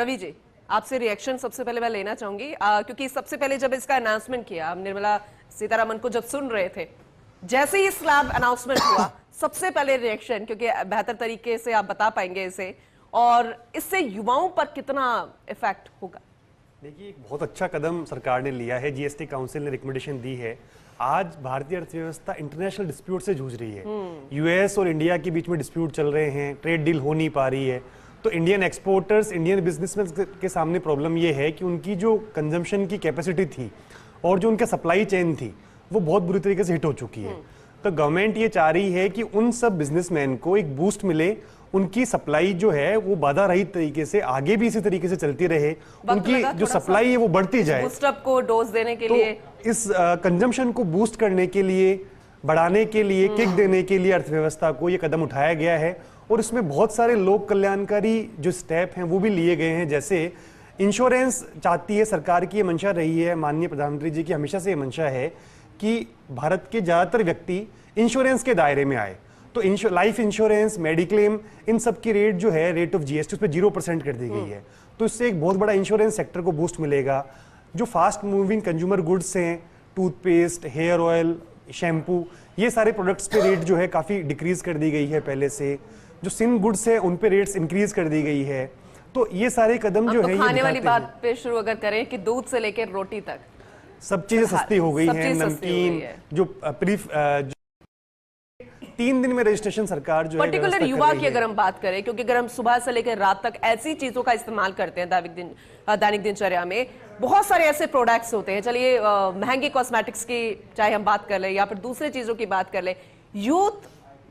रवि जी, आपसे रिएक्शन सबसे पहले मैं लेना चाहूंगी क्योंकि सबसे पहले जब इसका अनाउंसमेंट किया, निर्मला सीतारमण को जब सुन रहे थे, जैसे ही स्लैब अनाउंसमेंट हुआ, सबसे पहले रिएक्शन, क्योंकि बेहतर तरीके से आप बता पाएंगे इसे, और इससे युवाओं पर कितना इफेक्ट होगा? देखिए, एक बहुत अच्छा कदम सरकार ने लिया है। जीएसटी काउंसिल ने रिकमेंडेशन दी है। आज भारतीय अर्थव्यवस्था इंटरनेशनल डिस्प्यूट से जूझ रही है। यूएस और इंडिया के बीच में डिस्प्यूट चल रहे हैं, ट्रेड डील हो नहीं पा रही है। तो इंडियन एक्सपोर्टर्स, इंडियन बिजनेसमैन के सामने प्रॉब्लम ये है कि उनकी जो कंजम्पशन की कैपेसिटी थी और जो उनका सप्लाई चेन थी, वो बहुत बुरी तरीके से हिट हो चुकी है। तो गवर्नमेंट ये चाह रही है कि उन सब बिजनेसमैन को एक बूस्ट मिले, उनकी सप्लाई जो है वो बाधा रहित तरीके से आगे भी इसी तरीके से चलती रहे, उनकी जो सप्लाई है वो बढ़ती जाए। बूस्टअप को डोज देने के लिए, इस कंजम्पशन को बूस्ट करने के लिए, बढ़ाने के लिए, किक देने के लिए अर्थव्यवस्था को ये कदम उठाया गया है। और इसमें बहुत सारे लोक कल्याणकारी जो स्टेप हैं वो भी लिए गए हैं। जैसे इंश्योरेंस चाहती है सरकार की, ये मंशा रही है, माननीय प्रधानमंत्री जी की हमेशा से ये मंशा है कि भारत के ज्यादातर व्यक्ति इंश्योरेंस के दायरे में आए। तो लाइफ इंश्योरेंस, मेडिक्लेम, इन सब की रेट जो है, रेट ऑफ जीएसटी, उस पर 0% कर दी गई है। तो इससे एक बहुत बड़ा इंश्योरेंस सेक्टर को बूस्ट मिलेगा। जो फास्ट मूविंग कंज्यूमर गुड्स हैं, टूथपेस्ट, हेयर ऑयल, शैम्पू, ये सारे प्रोडक्ट्स पे रेट जो है काफ़ी डिक्रीज कर दी गई है पहले से। जो सिन गुड्स है उन पे रेट्स इंक्रीज कर दी गई है। तो ये सारे कदम जो है, खाने वाली बात पे शुरू अगर करें कि दूध से लेकर रोटी तक सब चीजें सस्ती हो गई हैं। नमकीन, जो 3 दिन में रजिस्ट्रेशन सरकार जो पर्टिकुलर युवा की अगर हम बात करें, क्योंकि अगर हम सुबह से लेकर रात तक ऐसी चीजों का इस्तेमाल करते हैं दैनिक दिनचर्या में, बहुत सारे ऐसे प्रोडक्ट्स होते हैं, चलिए महंगे कॉस्मेटिक्स की चाहे हम बात कर लें या फिर दूसरे चीजों की बात कर लें, यूथ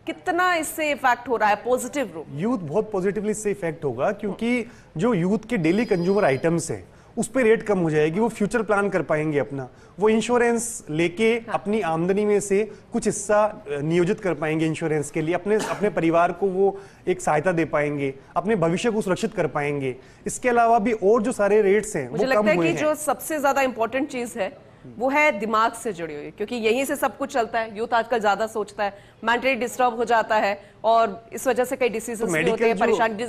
कितना इससे इफेक्ट हो रहा है पॉजिटिव रूप? यूथ बहुत पॉजिटिवली इससे इफेक्ट होगा, क्योंकि जो यूथ के डेली कंज्यूमर आइटम्स हैं उस पे रेट कम हो जाएगी। वो फ्यूचर प्लान कर पाएंगे अपना, वो इंश्योरेंस लेके अपनी आमदनी में से कुछ हिस्सा नियोजित कर पाएंगे इंश्योरेंस के लिए। अपने परिवार को वो एक सहायता दे पाएंगे, अपने भविष्य को सुरक्षित कर पाएंगे। इसके अलावा भी और जो सारे रेट्स हैं मुझे लगता है कि जो सबसे ज्यादा इंपॉर्टेंट चीज है वो है दिमाग से जुड़ी हुई, क्योंकि यहीं से सब कुछ चलता है। यूथ आजकल ज्यादा सोचता है, मेंटली डिस्टर्ब हो जाता है और इस वजह से कई डिसीजेस भी होते हैं, परेशानी,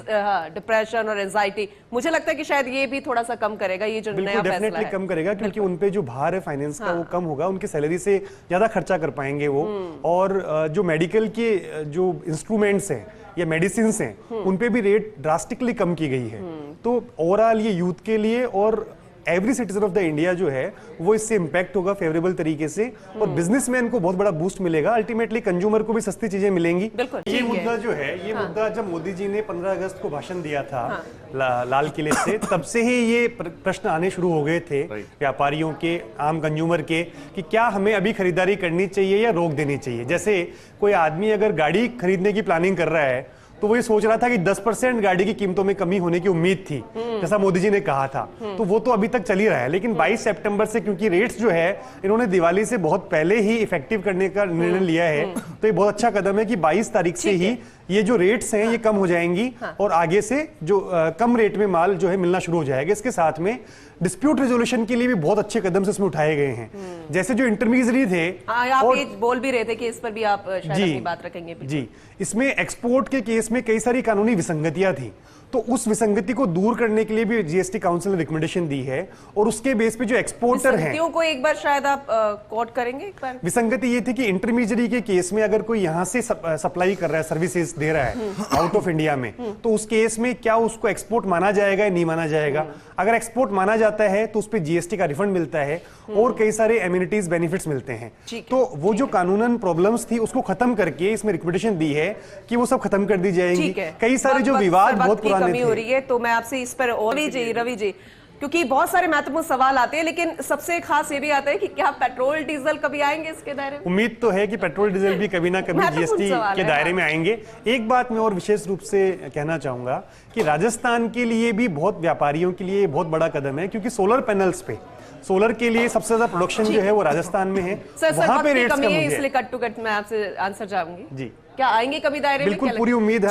डिप्रेशन और एंजाइटी। मुझे लगता है कि शायद ये भी थोड़ा सा कम करेगा, ये जो नया फैसला है कम करेगा, क्योंकि उन पे जो भार है फाइनेंस का वो कम होगा, उनके सैलरी से ज्यादा खर्चा कर पाएंगे वो। और जो मेडिकल के जो इंस्ट्रूमेंट्स हैं या मेडिसिन हैं उन पे भी रेट ड्रास्टिकली कम की गई है। तो ओवरऑल ये यूथ के लिए और every citizen of the India जो है वो इससे इंपैक्ट होगा फेवरेबल तरीके से, और बिजनेसमैन को बहुत बड़ा बूस्ट मिलेगा। अल्टीमेटली कंज्यूमर को भी सस्ती चीजें मिलेंगी। ये मुद्दा जो है, ये मुद्दा जब मोदी जी ने 15 अगस्त को भाषण दिया था लाल किले से, तब से ही ये प्रश्न आने शुरू हो गए थे व्यापारियों के, आम कंज्यूमर के, कि क्या हमें अभी खरीदारी करनी चाहिए या रोक देनी चाहिए। जैसे कोई आदमी अगर गाड़ी खरीदने की प्लानिंग कर रहा है तो वो ये सोच रहा था कि 10% गाड़ी की कीमतों में कमी होने की उम्मीद थी, जैसा मोदी जी ने कहा था। तो वो तो अभी तक चल ही रहा है। लेकिन 22 सितंबर से, क्योंकि रेट्स जो है इन्होंने दिवाली से बहुत पहले ही इफेक्टिव करने का निर्णय लिया है, तो ये बहुत अच्छा कदम है कि 22 तारीख से ही ये जो रेट्स हैं ये कम हो जाएंगी और आगे से जो कम रेट में माल जो है मिलना शुरू हो जाएगा। इसके साथ में डिस्प्यूट रेजोल्यूशन के लिए भी बहुत अच्छे कदम से इसमें उठाए गए हैं। जैसे जो इंटरमीडिएटरी थे, आप ये बोल भी रहे थे कि इस पर भी आप शायद अपनी बात रखेंगे। जी, इसमें एक्सपोर्ट के केस में कई सारी कानूनी विसंगतियां थी, तो उस विसंगति को दूर करने के लिए भी जीएसटी काउंसिल ने रिकमेंडेशन दी है। और उसके बेस पे जो एक्सपोर्टर हैं, को एक बार शायद आप कोट करेंगे एक बार। विसंगति ये थी कि इंटरमीडिएटरी के केस में अगर कोई यहां से सप्लाई कर रहा है, सर्विसेज दे रहा है आउट ऑफ इंडिया में, तो उस केस में क्या उसको एक्सपोर्ट माना जाएगा या नहीं माना जाएगा। अगर एक्सपोर्ट माना जाता है तो उस पर जीएसटी का रिफंड मिलता है और कई सारे एम्यूनिटीज, बेनिफिट्स मिलते हैं। तो वो जो कानूनन प्रॉब्लम्स थी उसको खत्म करके इसमें रिकमेंडेशन दी है कि वो सब खत्म कर दी जाएंगी। कई सारे जो विवाद बहुत पुराने कमी हो रही है, तो मैं आपसे इस पर रवि जी, क्योंकि बहुत सारे महत्वपूर्ण सवाल आते हैं, लेकिन सबसे खास ये भी आता है कि क्या पेट्रोल डीजल कभी आएंगे इसके दायरे में? उम्मीद तो है कि पेट्रोल डीजल भी कभी ना कभी जीएसटी के दायरे में आएंगे। एक बात मैं और विशेष रूप से कहना चाहूंगा कि राजस्थान के लिए भी बहुत, व्यापारियों के लिए बहुत बड़ा कदम है, क्योंकि सोलर पैनल्स पे, सोलर के लिए सबसे ज्यादा प्रोडक्शन जो है वो राजस्थान में है। वहां पे रेट्स कम है, इसलिए कट टू कट मैं आपसे आंसर चाहूंगी। जी, क्या आएंगे कभी दायरे में? बिल्कुल पूरी उम्मीद है।